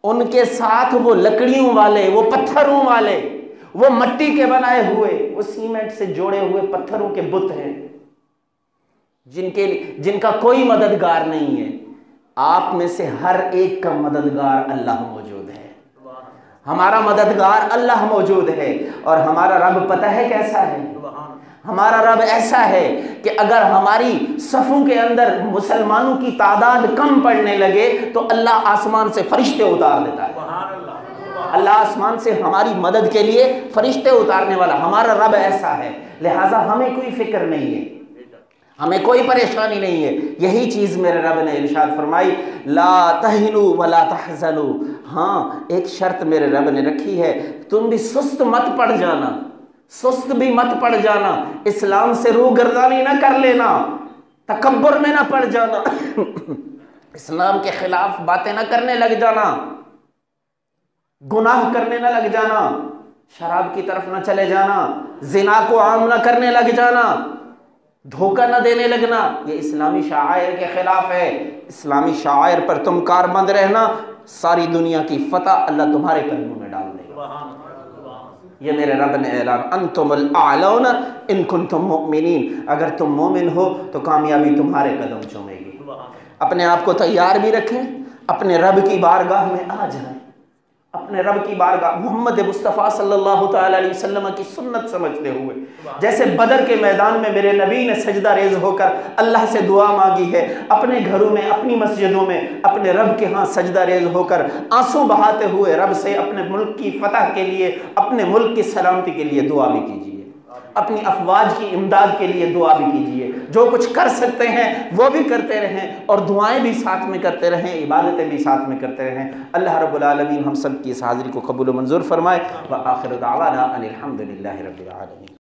उनके साथ वो लकड़ियों वाले, वो पत्थरों वाले, वो मिट्टी के बनाए हुए, वो सीमेंट से जोड़े हुए पत्थरों के बुत हैं जिनका कोई मददगार नहीं है। आप में से हर एक का मददगार अल्लाह मौजूद है। हमारा मददगार अल्लाह मौजूद है। और हमारा रब पता है कैसा है? हमारा रब ऐसा है कि अगर हमारी सफ़ों के अंदर मुसलमानों की तादाद कम पड़ने लगे तो अल्लाह आसमान से फरिश्ते उतार देता है। अल्लाह आसमान से हमारी मदद के लिए फरिश्ते उतारने वाला हमारा रब ऐसा है। लिहाजा हमें कोई फिक्र नहीं है, हमें कोई परेशानी नहीं है। यही चीज़ मेरे रब ने इरशाद फरमाई, ला तहिनु वला तहज़नु। हाँ, एक शर्त मेरे रब ने रखी है, तुम भी सुस्त मत पड़ जाना, सुस्त भी मत पड़ जाना, इस्लाम से रूगर्दानी ना कर लेना, तकब्बुर में ना पड़ जाना, इस्लाम के खिलाफ बातें ना करने लग जाना, गुनाह करने ना लग जाना, शराब की तरफ ना चले जाना, जिना को आम ना करने लग जाना, धोखा ना देने लगना। ये इस्लामी शायर के खिलाफ है। इस्लामी शायर पर तुम कारबंद रहना, सारी दुनिया की फतह अल्लाह तुम्हारे कदमों में डाल देगा। ये मेरे रब ने ऐलान, अंतुमुल आलौना इन कुंतुम मुमिनीन, अगर तुम मोमिन हो तो कामयाबी तुम्हारे कदम चूमेगी। अपने आप को तैयार भी रखें, अपने रब की बारगाह में आ जाएं, अपने रब की बारगाह मोहम्मद मुस्तफ़ा सल्लल्लाहु तआला अलैहि वसल्लम की सुन्नत समझते हुए, जैसे बदर के मैदान में मेरे नबी ने सजदा रेज़ होकर अल्लाह से दुआ मांगी है, अपने घरों में, अपनी मस्जिदों में अपने रब के यहाँ सजदा रेज़ होकर आंसू बहाते हुए रब से अपने मुल्क की फतह के लिए, अपने मुल्क की सलामती के लिए दुआ भी कीजिए, अपनी अफवाज की इमदाद के लिए दुआ भी कीजिए। जो कुछ कर सकते हैं वो भी करते रहें और दुआएं भी साथ में करते रहें, इबादतें भी साथ में करते रहें। अल्लाह रब्बुल आलमीन हम सब की इस हाज़िरी को कबूल मंजूर फरमाए। व आखिर दावाना अनिल हम्दुलिल्लाहि रब्बिल आलमीन।